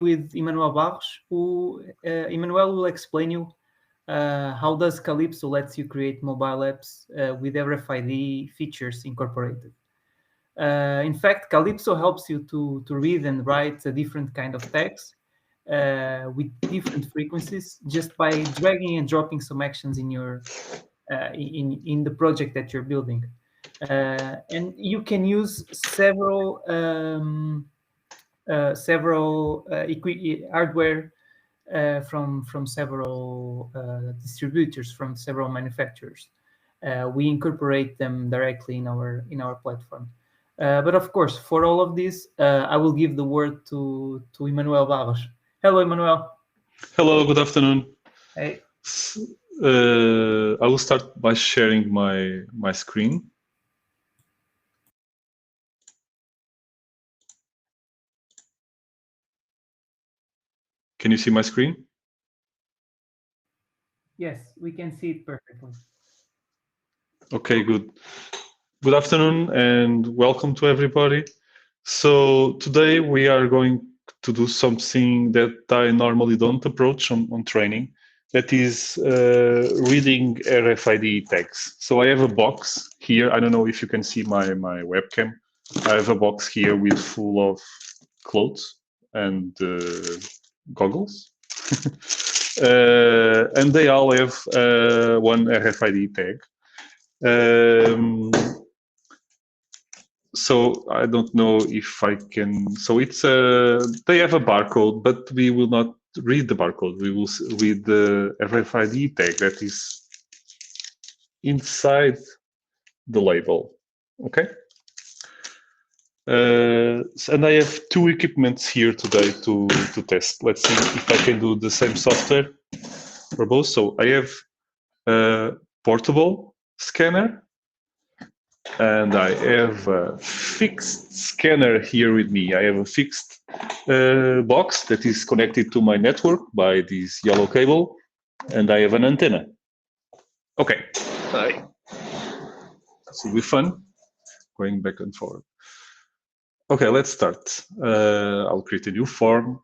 with Emmanuel Barros, who Emmanuel will explain you how does Kalipso lets you create mobile apps with RFID features incorporated. In fact, Kalipso helps you to read and write a different kind of text with different frequencies just by dragging and dropping some actions in your in the project that you're building. And you can use several hardware from several distributors, from several manufacturers. We incorporate them directly in our platform. But of course, for all of this, I will give the word to Emmanuel Barros. Hello, Emmanuel. Hello, good afternoon. Hey. I will start by sharing my screen. Can you see my screen? Yes, we can see it perfectly. Okay, good. Good afternoon and welcome to everybody. So today we are going to do something that I normally don't approach on training. That is reading RFID tags. So I have a box here. I don't know if you can see my webcam. I have a box here with full of clothes and goggles. And they all have one RFID tag. So I don't know if I can. So it's they have a barcode, but we will not read the barcode. We will read the RFID tag that is inside the label. Okay. And I have two equipments here today to test. Let's see if I can do the same software for both. So I have a portable scanner and I have a fixed scanner here with me. I have a fixed box that is connected to my network by this yellow cable, and I have an antenna. Okay, this will be fun, going back and forth. Okay, let's start. I'll create a new form.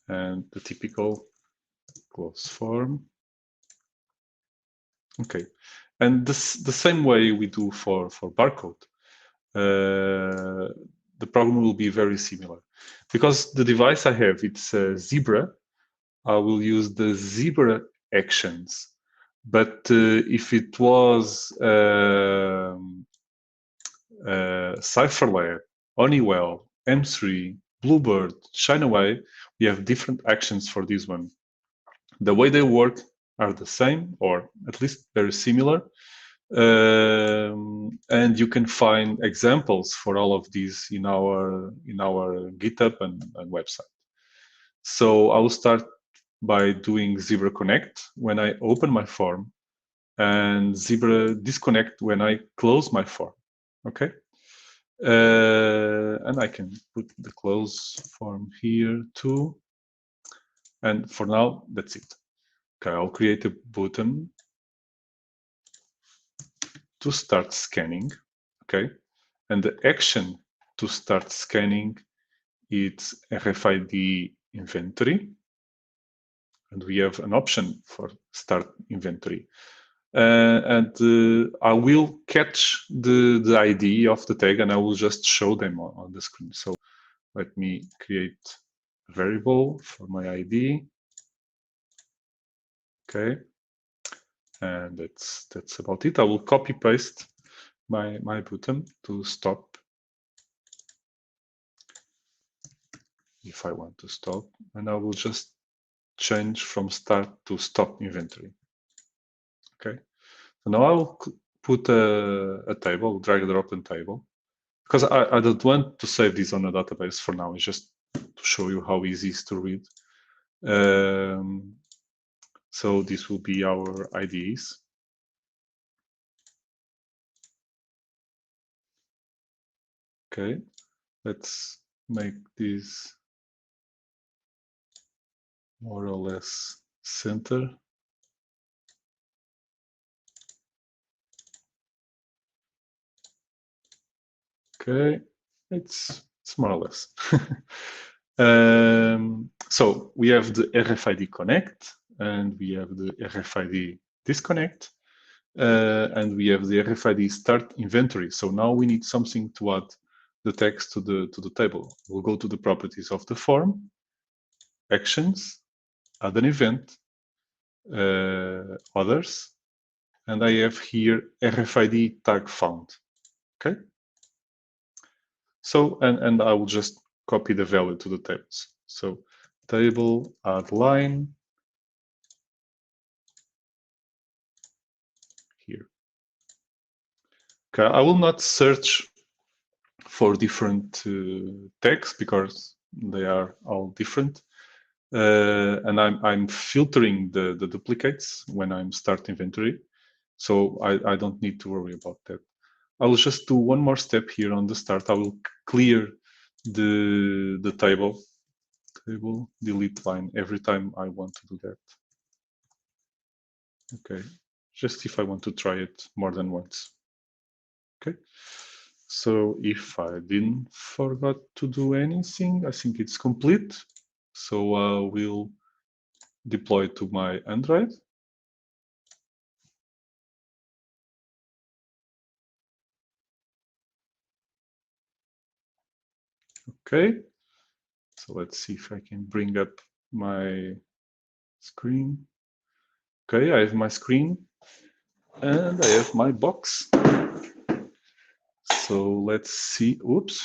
And the typical close form. Okay, and this the same way we do for barcode. The problem will be very similar. Because the device I have, it's a Zebra, I will use the Zebra actions. But if it was CipherLab, Honeywell, M3, Bluebird, Shineaway, we have different actions for this one. The way they work are the same, or at least very similar. And you can find examples for all of these in our GitHub and website. So I will start by doing Zebra Connect when I open my form, and Zebra Disconnect when I close my form. Okay, and I can put the close form here too. And for now, that's it. Okay, I'll create a button to start scanning. Okay, and the action to start scanning is RFID inventory, and we have an option for start inventory. And I will catch the ID of the tag, and I will just show them on the screen. So let me create a variable for my ID. Okay, and that's about it. I will copy paste my button to stop if I want to stop, and I will just change from start to stop inventory. Okay, so now I will put a table, drag and drop a table, because I don't want to save this on a database for now. It's just to show you how easy it is to read. So this will be our IDs. Okay, let's make this more or less center. Okay, it's more or less. So we have the RFID connect, and we have the RFID disconnect, and we have the RFID start inventory. So now we need something to add the text to the table. We'll go to the properties of the form, actions, add an event, others, and I have here RFID tag found. Okay. So and I will just copy the value to the tables. So table add line here. Okay, I will not search for different tags because they are all different, and I'm filtering the duplicates when I'm start inventory, so I don't need to worry about that. I will just do one more step here on the start. I will clear the table delete line every time I want to do that. Okay, just if I want to try it more than once. Okay, so if I didn't forgot to do anything, I think it's complete. So I will deploy to my Android. Okay, so let's see if I can bring up my screen. Okay, I have my screen and I have my box. So let's see. Oops.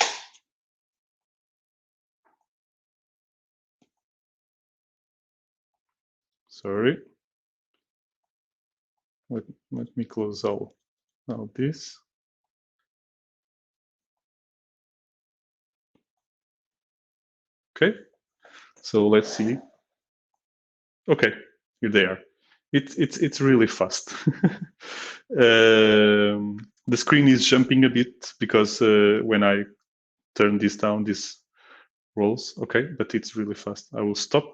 Sorry. Let me close all this. Okay, so let's see. Okay, here they are. It's really fast. The screen is jumping a bit because when I turn this down, this rolls. Okay, but it's really fast. I will stop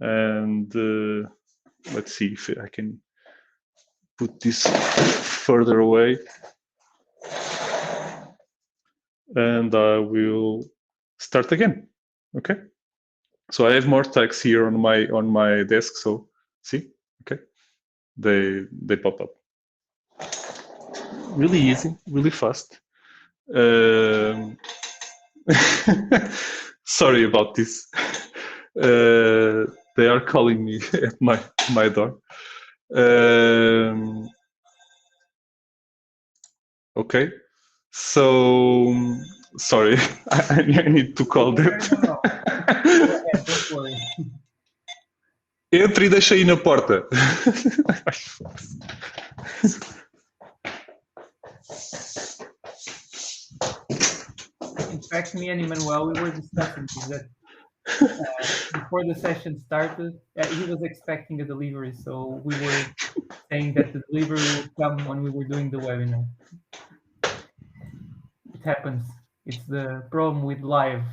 and let's see if I can put this further away, and I will start again. Okay, so I have more tags here on my desk. So see, okay, they pop up. Really easy, really fast. Sorry about this. They are calling me at my door. Okay, so sorry, I need to call that. Don't worry. Entre e deixa aí na porta. In fact, me and Emmanuel, we were discussing that before the session started. He was expecting a delivery, so we were saying that the delivery would come when we were doing the webinar. It happens. It's the problem with live.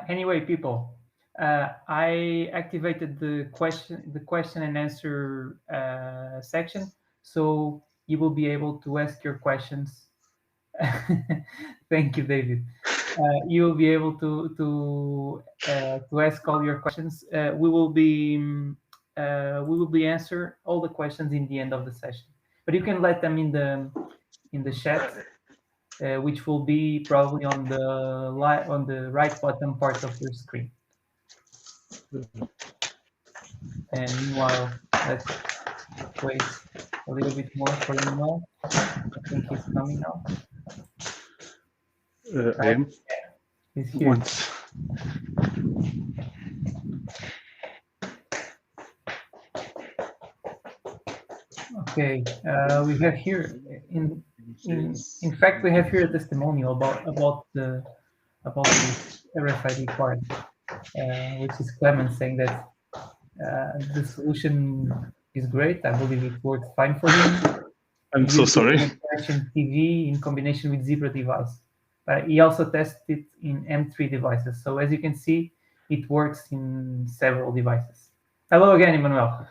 Anyway, people, I activated the question and answer section, so you will be able to ask your questions. Thank you, David. You will be able to ask all your questions. We will be answer all the questions in the end of the session, but you can let them in the chat, which will be probably on the right bottom part of your screen. And meanwhile, let's wait a little bit more for Emmanuel. I think he's coming now. I am. He's here. Once. Okay, we have here in fact we have here a testimonial about the RFID part, which is Clement saying that the solution is great. I believe it works fine for him. I'm so sorry. TV in combination with Zebra device, but he also tested it in M3 devices. So as you can see, it works in several devices. Hello again, Emmanuel.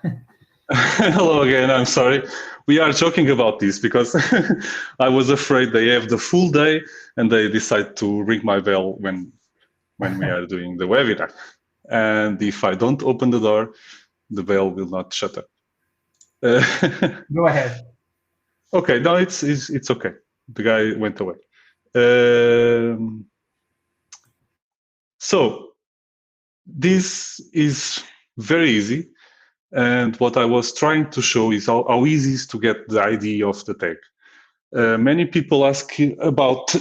Hello again. I'm sorry. We are joking about this because I was afraid they have the full day and they decide to ring my bell when we are doing the webinar. And if I don't open the door, the bell will not shut up. Go ahead. Okay, no, it's okay. The guy went away. So this is very easy. And what I was trying to show is how easy it is to get the ID of the tag. Many people ask about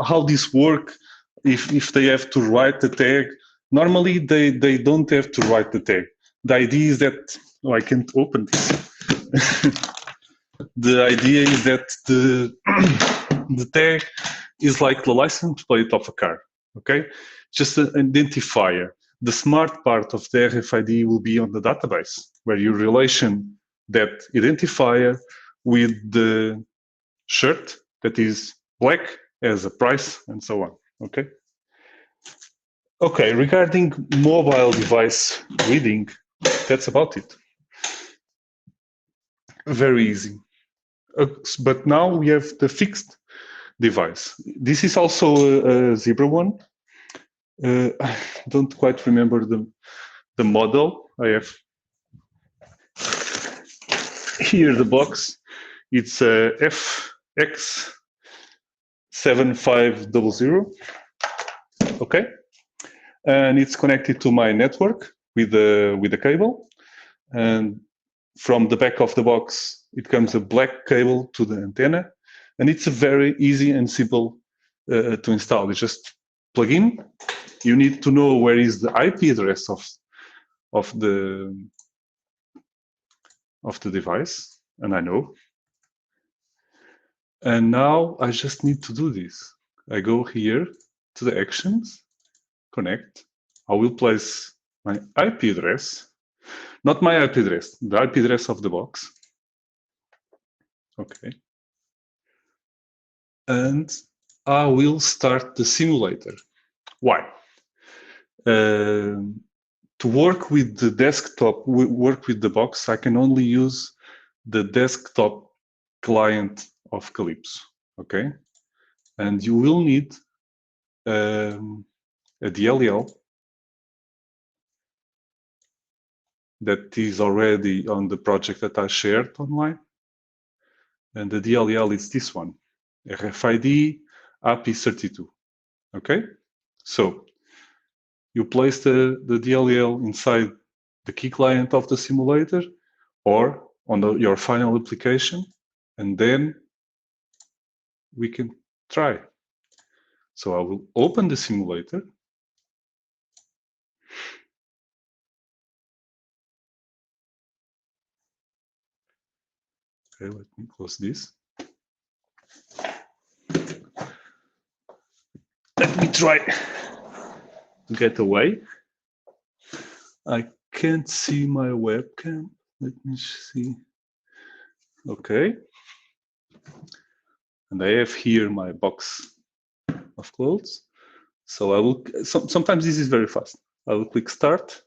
how this work, if they have to write the tag. Normally, they don't have to write the tag. The idea is that, I can't open this. The idea is that the tag is like the license plate of a car, okay? Just an identifier. The smart part of the RFID will be on the database, where you relation that identifier with the shirt that is black as a price and so on, okay? Okay, regarding mobile device reading, that's about it. Very easy. But now we have the fixed device. This is also a Zebra one. I don't quite remember the model. I have here the box. It's a FX7500. Okay, and it's connected to my network with a cable. And from the back of the box, it comes a black cable to the antenna, and it's a very easy and simple to install. You just plug in. You need to know where is the IP address of the device, and I know. And now I just need to do this. I go here to the actions, connect. I will place my IP address, not my IP address, the IP address of the box. Okay. And I will start the simulator. Why? To work with the desktop, work with the box, I can only use the desktop client of Kalipso, okay? And you will need a DLL that is already on the project that I shared online. And the DLL is this one, RFID API32, okay? So you place the DLL inside the key client of the simulator or on your final application, and then we can try. So I will open the simulator. Okay, let me close this. Let me try to get away. I can't see my webcam. Let me see. Okay. And I have here my box of clothes. So I will, sometimes this is very fast. I will click start.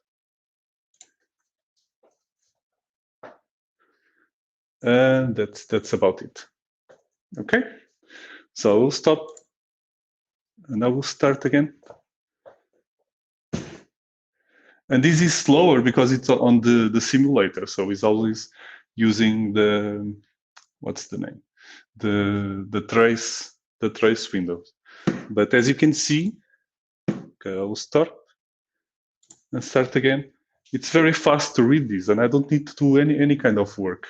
And that's about it. Okay. So I will stop and I will start again. And this is slower because it's on the simulator. So it's always using the, what's the name? The trace windows. But as you can see, okay, I will start and start again. It's very fast to read this, and I don't need to do any kind of work.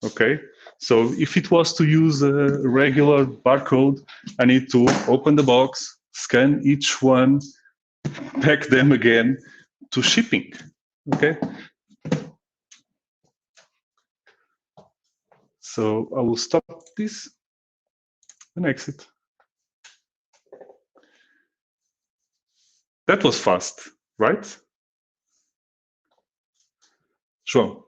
Okay, so if it was to use a regular barcode, I need to open the box, scan each one, pack them again to shipping. Okay, so I will stop this and exit. That was fast, right? João?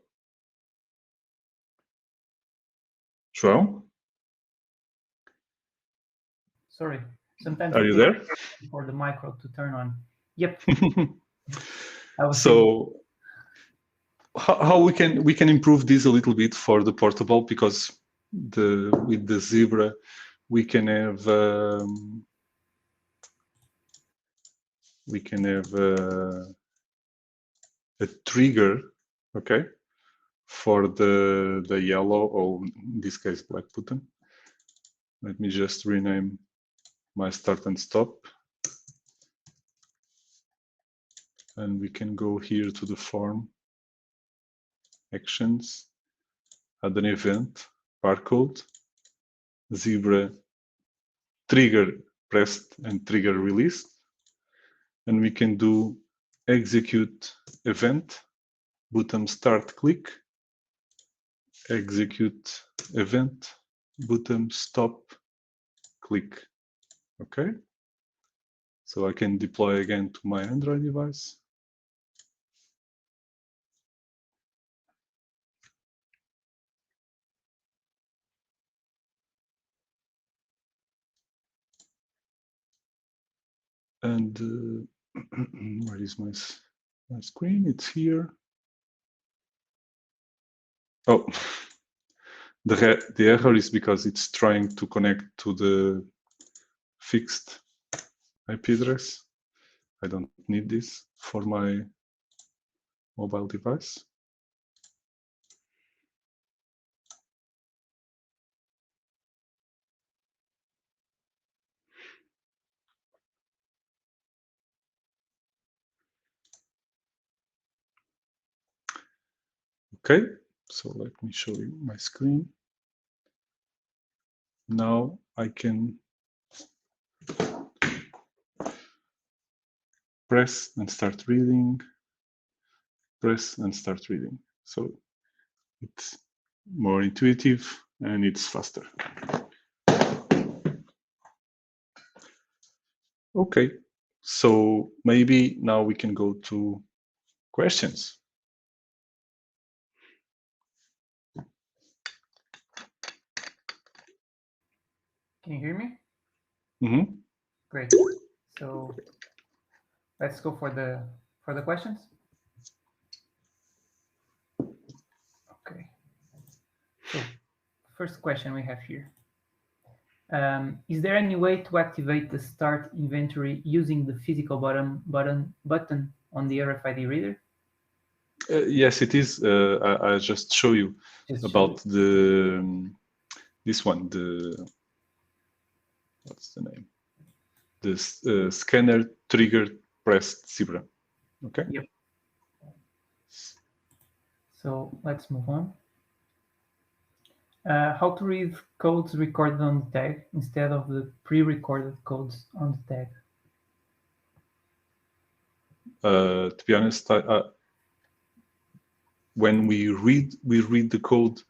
Sorry, sometimes Are you there? for the micro to turn on. Yep. So how we can improve this a little bit for the portable, because with the Zebra we can have a trigger, okay, for the yellow, or in this case black button. Let me just rename my start and stop, and we can go here to the form, actions, add an event, barcode, Zebra trigger pressed and trigger released, and we can do execute event, button start click, execute event, button stop click. Okay, so I can deploy again to my Android device. And where is my screen? It's here. Oh, the error is because it's trying to connect to the fixed IP address. I don't need this for my mobile device. Okay, so let me show you my screen. Now I can press and start reading, press and start reading. So it's more intuitive and it's faster. Okay, so maybe now we can go to questions. Can you hear me? Mm-hmm. Great. So let's go for the questions. Okay. So first question we have here. Is there any way to activate the start inventory using the physical button on the RFID reader? Yes, it is. I just show you about this one. What's the name? The scanner trigger pressed Zebra. Okay. Yep. So let's move on. How to read codes recorded on the tag instead of the pre-recorded codes on the tag? To be honest, when we read the code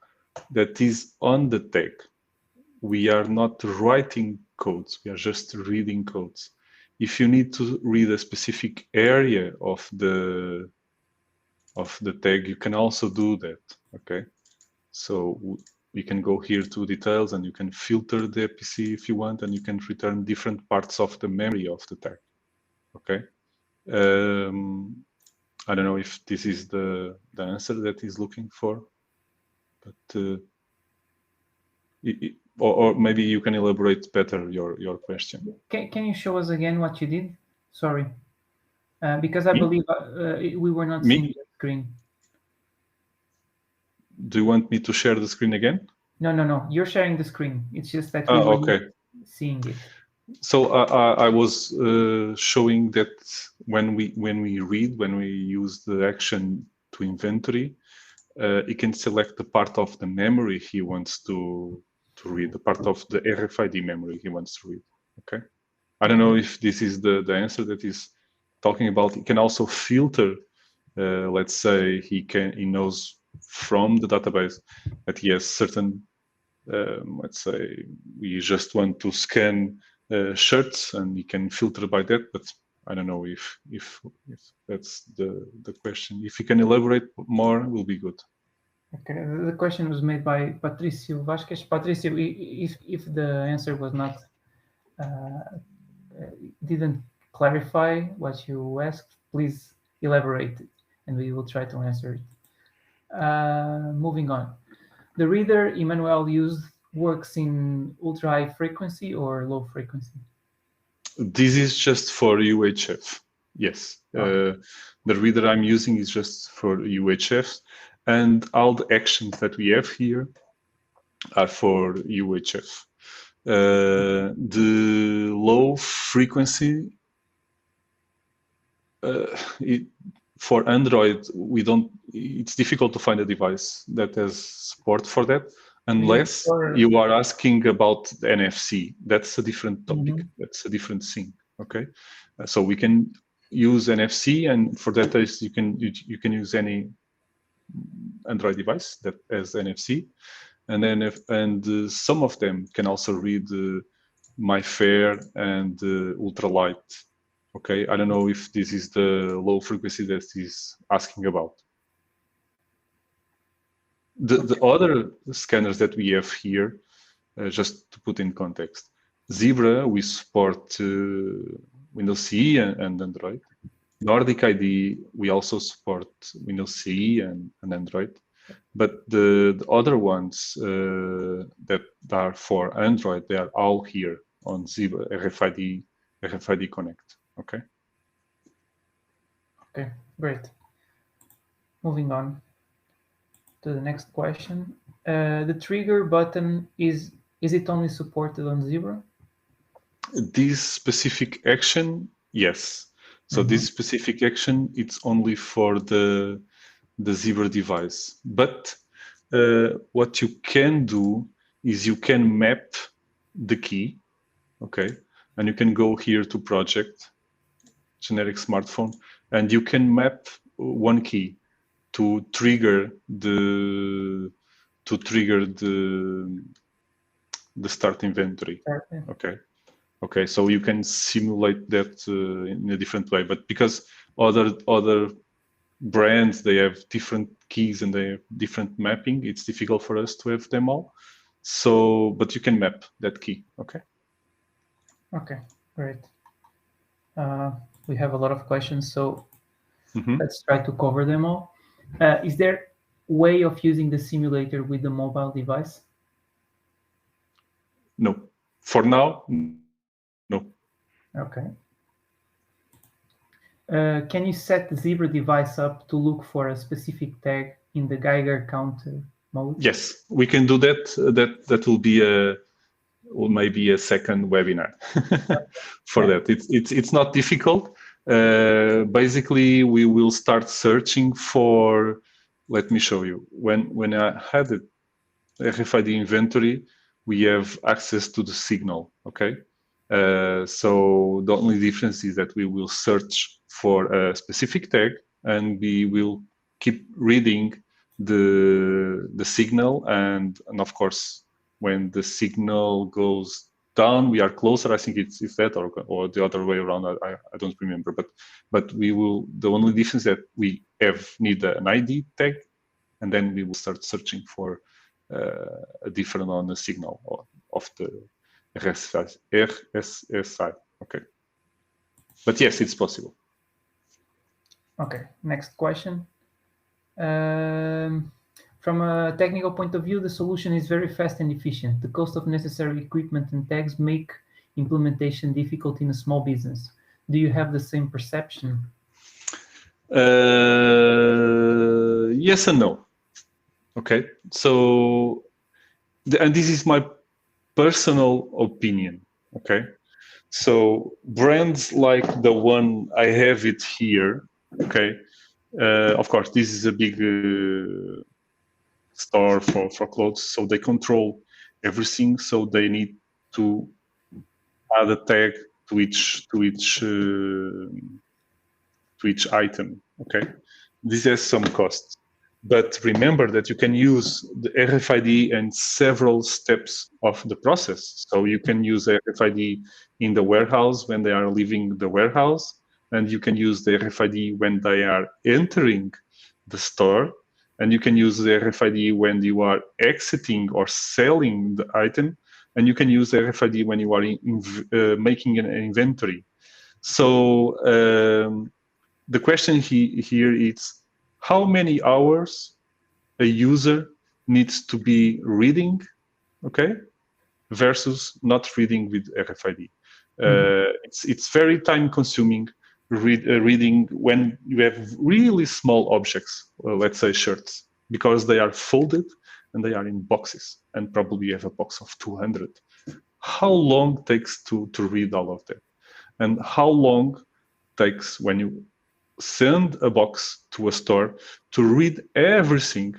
that is on the tag. We are not writing codes, we are just reading codes. If you need to read a specific area of the tag, you can also do that, okay? So we can go here to details and you can filter the FPC if you want, and you can return different parts of the memory of the tag, okay? I don't know if this is the answer that he's looking for, but or maybe you can elaborate better your question. Can you show us again what you did? Sorry, because I believe we were not seeing the screen. Do you want me to share the screen again? No. You're sharing the screen. It's just that we were seeing it. So I was showing that when we use the action to inventory, he can select the part of the memory he wants to read, the part of the RFID memory he wants to read. Okay, I don't know if this is the answer that he's talking about. He can also filter. Let's say he knows from the database that he has certain. Let's say we just want to scan shirts, and you can filter by that. But I don't know if that's the question. If you can elaborate more, will be good. Okay, the question was made by Patricio Vasquez. Patricio, if the answer was not didn't clarify what you asked, please elaborate it, and we will try to answer it. Moving on. The reader Emmanuel used works in ultra high frequency or low frequency? This is just for UHF. Yes. The reader I'm using is just for UHF, and all the actions that we have here are for UHF. The low frequency, for Android, it's difficult to find a device that has support for that, unless you are asking about the NFC. That's a different topic. That's a different thing. Okay, so we can use NFC, and for that you can use any Android device that has NFC, and then some of them can also read MyFair and ultralight. Okay, I don't know if this is the low frequency that he's asking about. The other scanners that we have here, just to put in context, Zebra, we support Windows CE and Android. Nordic ID, we also support Windows CE and Android. But the other ones that are for Android, they are all here on Zebra RFID Connect. Okay. Okay, great. Moving on to the next question. The trigger button, is it only supported on Zebra? This specific action, yes. So this specific action, it's only for the Zebra device. But what you can do is you can map the key, okay? And you can go here to project, generic smartphone, and you can map one key to trigger the start inventory. Okay, so you can simulate that in a different way. But because other brands, they have different keys and they have different mapping, it's difficult for us to have them all. So, but you can map that key. Okay. Okay, great. We have a lot of questions, so let's try to cover them all. Is there a way of using the simulator with the mobile device? No. For now, no. Okay. Can you set the Zebra device up to look for a specific tag in the Geiger counter mode? Yes, we can do that. That will be maybe a second webinar for that. It's not difficult. Basically, we will start searching for. Let me show you. When I had the RFID inventory, we have access to the signal. Okay. So the only difference is that we will search for a specific tag, and we will keep reading the signal, and of course, when the signal goes down, we are closer. I think it's that or the other way around. I don't remember, but we will. The only difference that we need an ID tag, and then we will start searching for a different on the signal of the RSSI. Okay, but yes, it's possible. Okay, next question. From a technical point of view, the solution is very fast and efficient. The cost of necessary equipment and tags make implementation difficult in a small business. Do you have the same perception? Yes and no. Okay, so and this is my personal opinion. Okay, so brands like the one I have it here. Okay, of course, this is a big store for clothes, so they control everything. So they need to add a tag to each item. Okay, this has some costs. But remember that you can use the RFID in several steps of the process. So you can use the RFID in the warehouse when they are leaving the warehouse, and you can use the RFID when they are entering the store, and you can use the RFID when you are exiting or selling the item, and you can use the RFID when you are making an inventory. So the question here is how many hours a user needs to be reading, okay, versus not reading with RFID. It's very time consuming reading when you have really small objects, let's say shirts, because they are folded and they are in boxes, and probably you have a box of 200. How long takes to read all of that? And how long takes when you send a box to a store to read everything,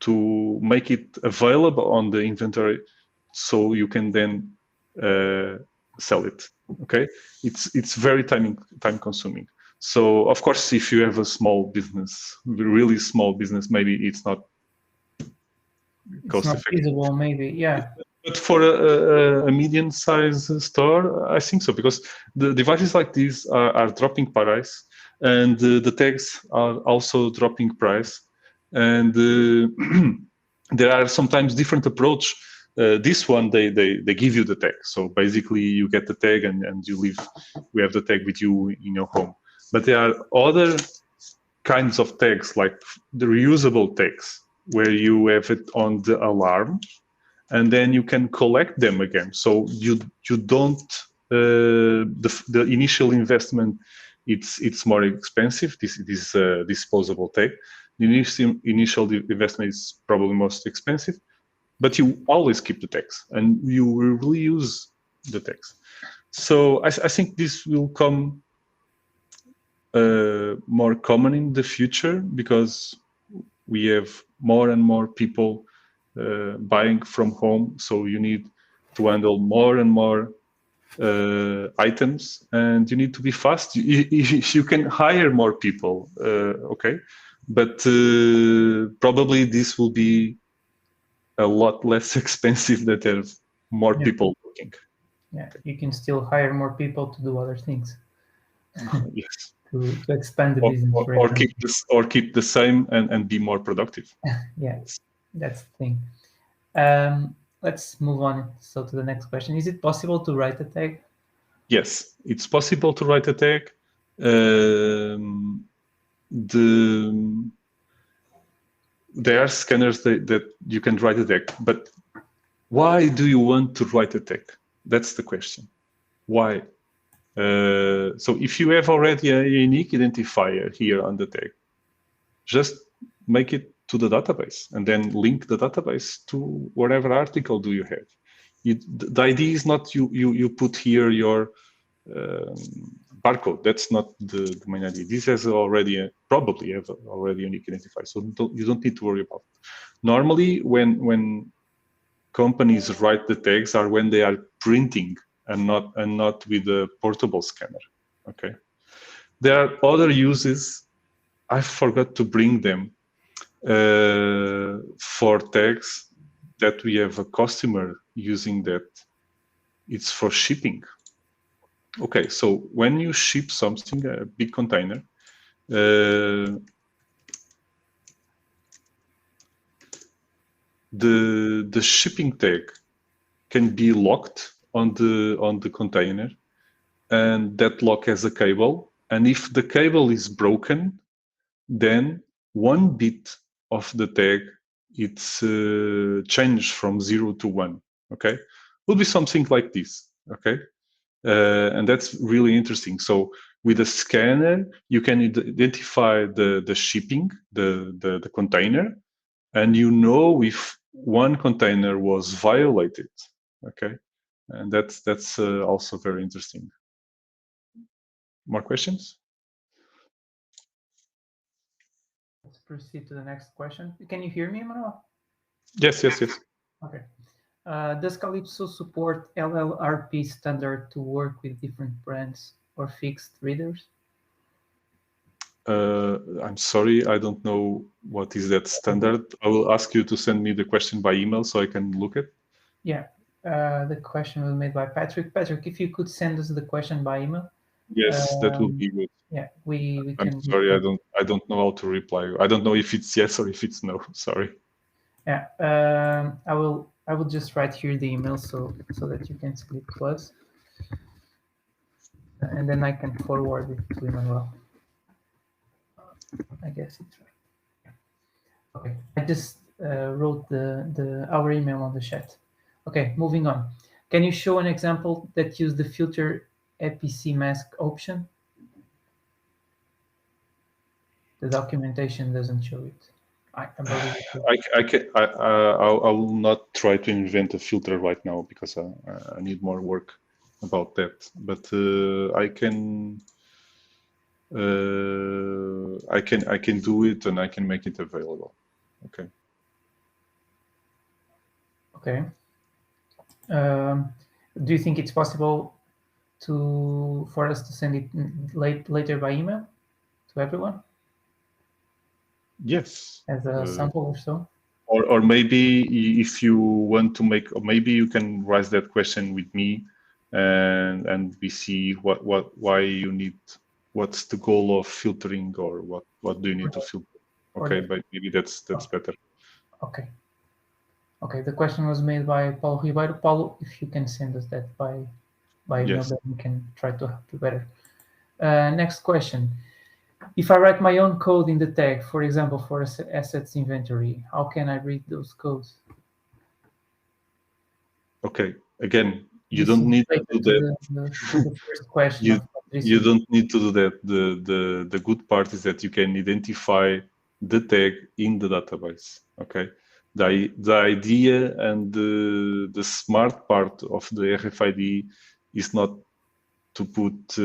to make it available on the inventory so you can then sell it? Okay, it's very time consuming. So of course, if you have a small business, really small business, maybe it's not cost effective. Feasible, maybe, yeah. But for a medium-sized store, I think so, because the devices like these are dropping price, and the tags are also dropping price, and there are sometimes different approach. This one, they give you the tag, so basically you get the tag and you leave. We have the tag with you in your home. But there are other kinds of tags, like the reusable tags, where you have it on the alarm, and then you can collect them again. So you don't the initial investment, it's more expensive. This disposable tag. The initial investment is probably most expensive, but you always keep the tags and you will reuse the tags. So I think this will come more common in the future, because we have more and more people buying from home, so you need to handle more and more items, and you need to be fast. You can hire more people, okay, but probably this will be a lot less expensive than have more people working. Yeah, you can still hire more people to do other things. Yes. To expand the business, or keep the same and be more productive. Yeah, that's the thing. Let's move on to the next question. Is it possible to write a tag? Yes, it's possible to write a tag. There are scanners that you can write a tag, but why do you want to write a tag? That's the question. Why? So if you have already a unique identifier here on the tag, just make it to the database and then link the database to whatever article do you have. The idea is not you put here your barcode. That's not the main idea. This has probably have already unique identifier, so you don't need to worry about it. Normally, when companies write the tags are when they are printing and not with a portable scanner. Okay. There are other uses. I forgot to bring them for tags that we have a customer using that. It's for shipping. Okay, so when you ship something, a big container, the shipping tag can be locked on the container, and that lock has a cable. And if the cable is broken, then one bit of the tag, it's changed from 0 to 1. Okay, will be something like this. Okay, and that's really interesting. So with a scanner, you can identify the shipping, the container, and you know if one container was violated. Okay, and that's also very interesting. More questions? Let's proceed to the next question. Can you hear me, Manuel? Yes. Okay. Does Kalipso support LLRP standard to work with different brands or fixed readers? I'm sorry, I don't know what is that standard. I will ask you to send me the question by email so I can look at. Yeah, the question was made by Patrick. Patrick, if you could send us the question by email. Yes, that will be good. Yeah, we can. I'm sorry, I don't know how to reply. I don't know if it's yes or if it's no. Sorry. Yeah, I will just write here the email so that you can see it close, and then I can forward it to Emmanuel. I guess it's right. Okay, I just wrote our email on the chat. Okay, moving on. Can you show an example that used the filter FPC Mask option? The documentation doesn't show it. I believe it. I will not try to invent a filter right now because I need more work about that. But I can do it and I can make it available. Okay. Okay. Do you think it's possible for us to send it later by email to everyone? Yes. As a sample or so? Or maybe if you want to make, or maybe you can raise that question with me, and we see why you need, what's the goal of filtering, or what do you need to filter? Okay, but maybe that's better. Okay. Okay. The question was made by Paulo Ribeiro. Paulo, if you can send us that by email, Yes. then we can try to help you better. Next question. If I write my own code in the tag, for example, for assets inventory, how can I read those codes? Okay. Again, you don't need to do that. The first question. You don't need to do that. The good part is that you can identify the tag in the database. Okay. The idea and the smart part of the RFID is not to put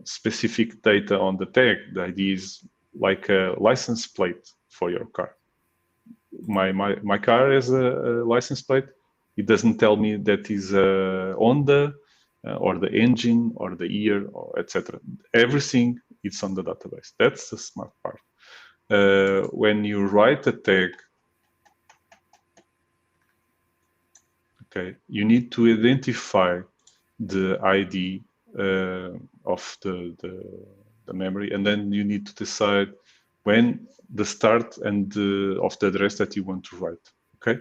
specific data on the tag. The idea is like a license plate for your car. My car has a license plate. It doesn't tell me that is a Honda or the engine or the year or etc. Everything is on the database. That's the smart part. When you write a tag, okay, you need to identify the ID of the memory, and then you need to decide when the start and of the address that you want to write. Okay,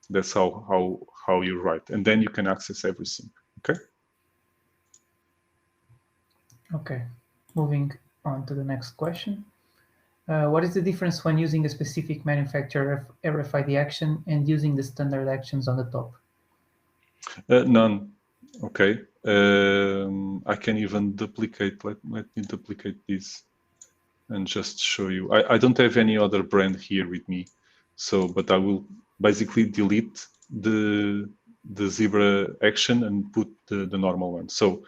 that's how you write, and then you can access everything. Okay. Okay, moving on to the next question. What is the difference when using a specific manufacturer RFID action and using the standard actions on the top? None. Okay. I can even duplicate. Let me duplicate this and just show you. I don't have any other brand here with me, so but I will basically delete the Zebra action and put the normal one. So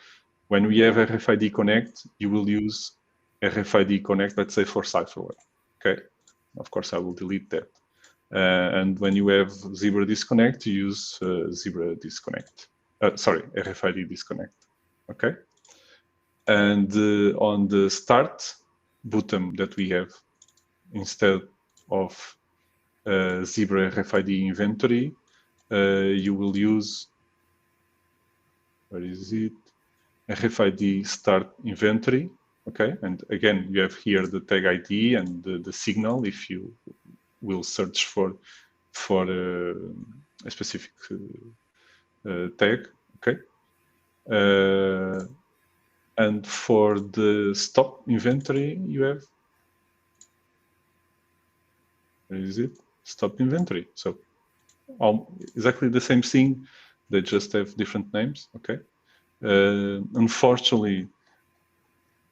when we have RFID Connect, you will use RFID Connect, let's say for Cypherware. Okay. Of course, I will delete that. And when you have Zebra Disconnect, you use Zebra Disconnect. Sorry, RFID Disconnect. Okay. And on the start button that we have, instead of Zebra RFID inventory, you will use, where is it? RFID start inventory. Okay. And again, you have here the tag ID and the signal if you will search for a specific tag. Okay. And for the stop inventory, you have, where is it? Stop inventory. So exactly the same thing. They just have different names. Okay. Unfortunately,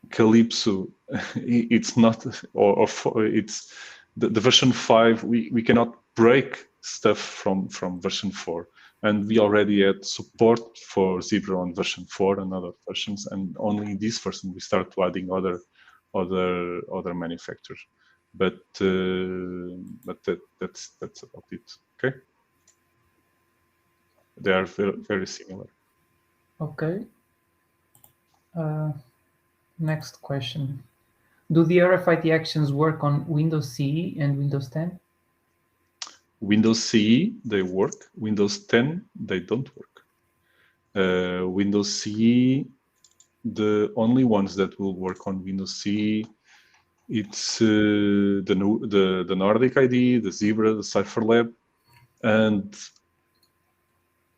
Kalipso, it's not, or it's the version 5. We cannot break stuff from version 4. And we already had support for Zebra on version 4 and other versions, and only in this version we start to adding other manufacturers. But that's about it. Okay, they are very, very similar. Okay. Next question: do the RFID actions work on Windows CE and Windows 10? Windows CE, they work. Windows 10, they don't work. Windows CE, the only ones that will work on Windows CE, it's the Nordic ID, the Zebra, the CipherLab, and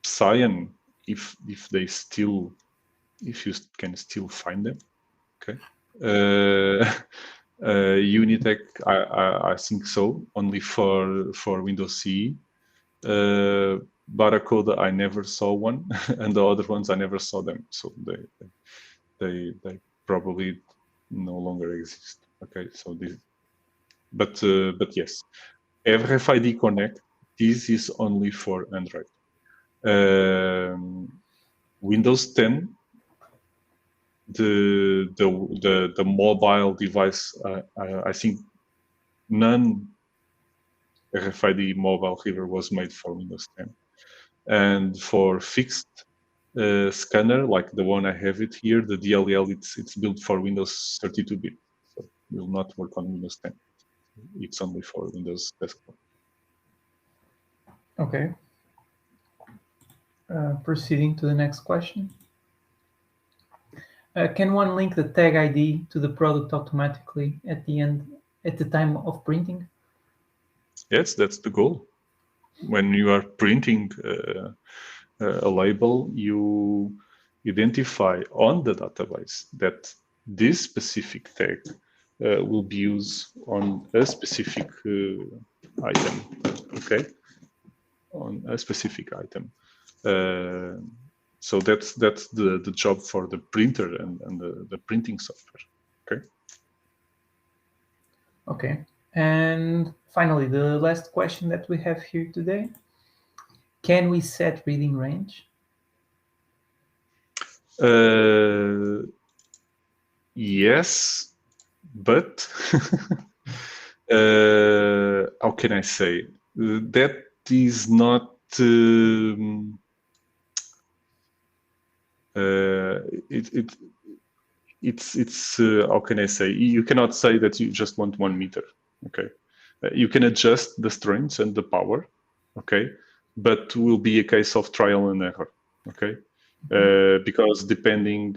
Cyan, if you can still find them. Okay. Unitech, I think so, only for Windows CE. Baracoda, I never saw one, and the other ones I never saw them, so they probably no longer exist. Okay, so this, but yes, RFID Connect. This is only for Android. Windows 10, the mobile device. I think none RFID mobile reader was made for Windows 10, and for fixed scanner like the one I have it here, the DLL, it's built for Windows 32-bit, so it will not work on Windows 10. It's only for Windows desktop. Okay. Proceeding to the next question. Can one link the tag ID to the product automatically at the time of printing? Yes, that's the goal. When you are printing a label, you identify on the database that this specific tag will be used on a specific item, okay? On a specific item. So that's the job for the printer and the printing software, okay? Okay. And finally, the last question that we have here today. Can we set reading range? Yes, but how can I say? That is not it's how can I say? You cannot say that you just want 1 meter. Okay, you can adjust the strength and the power. Okay, but will be a case of trial and error. Okay, because depending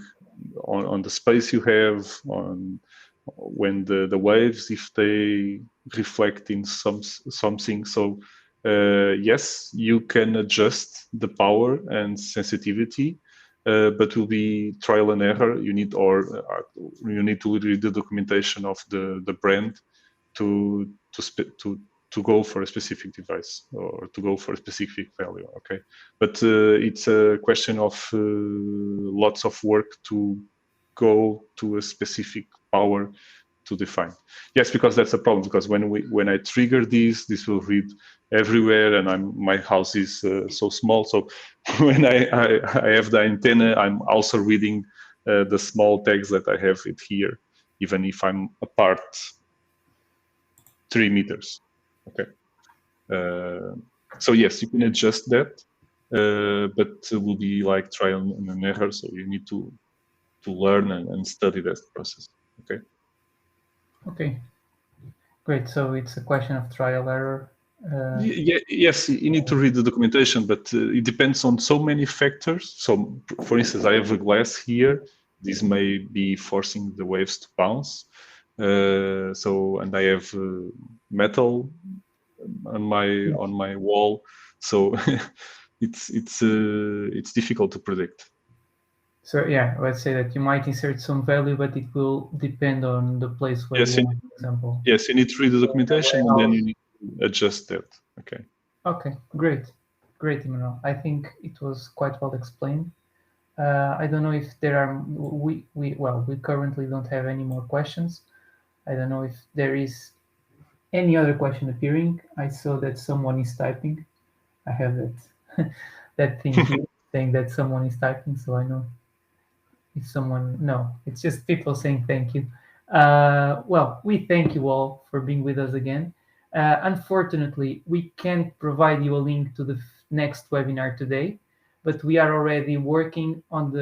on the space you have, on when the waves, if they reflect in something. So yes, you can adjust the power and sensitivity, but will be trial and error. You need to read the documentation of the brand to go for a specific device or to go for a specific value. Okay, but it's a question of lots of work to go to a specific power to define. Yes, because that's a problem. Because when I trigger this will read everywhere, and my house is so small. So when I have the antenna, I'm also reading the small tags that I have it here, even if I'm apart 3 meters. Okay. So yes, you can adjust that, but it will be like trial and error. So you need to learn and study that process. Okay. Okay. Great. So it's a question of trial error. Yes, you need to read the documentation, but it depends on so many factors. So, for instance, I have a glass here. This may be forcing the waves to bounce. And I have metal on my wall. So it's difficult to predict. So yeah, let's say that you might insert some value, but it will depend on the place where you are, for example. Yes, you need to read the documentation, and then you need to adjust that. Okay. Okay, great, Emmanuel. I think it was quite well explained. I don't know if there are we currently don't have any more questions. I don't know if there is any other question appearing. I saw that someone is typing. I have that thing here saying that someone is typing, so I know if someone. No, it's just people saying thank you. Well, we thank you all for being with us again. Unfortunately, we can't provide you a link to the next webinar today, but we are already working on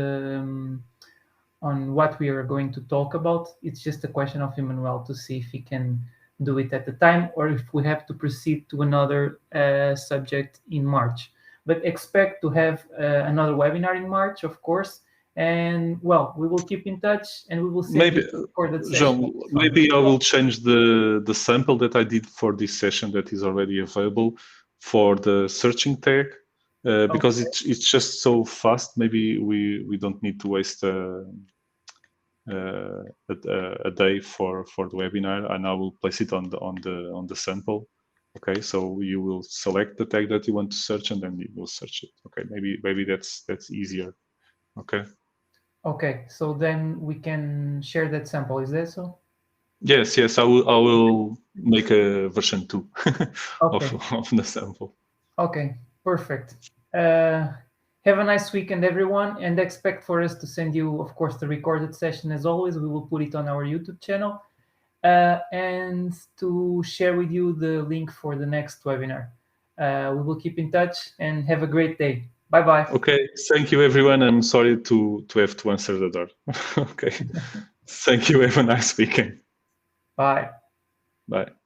on what we are going to talk about. It's just a question of Emmanuel to see if he can do it at the time or if we have to proceed to another subject in March. But expect to have another webinar in March, of course. And well, we will keep in touch and we will see. Maybe, Jean, maybe I will change the sample that I did for this session that is already available for the searching tag. Because it's just so fast. Maybe we don't need to waste a day for the webinar, and I will place it on the sample. Okay, so you will select the tag that you want to search, and then you will search it. Okay, maybe that's easier. Okay. Okay, so then we can share that sample. Is that so? Yes, I will make a version 2 Okay. of the sample. Okay, perfect. Have a nice weekend, everyone, and expect for us to send you, of course, the recorded session. As always, we will put it on our YouTube channel, and to share with you the link for the next webinar. We will keep in touch, and have a great day. Bye-bye. Okay, thank you, everyone. I'm sorry to have to answer the door. Okay, thank you. Have a nice weekend. Bye. Bye.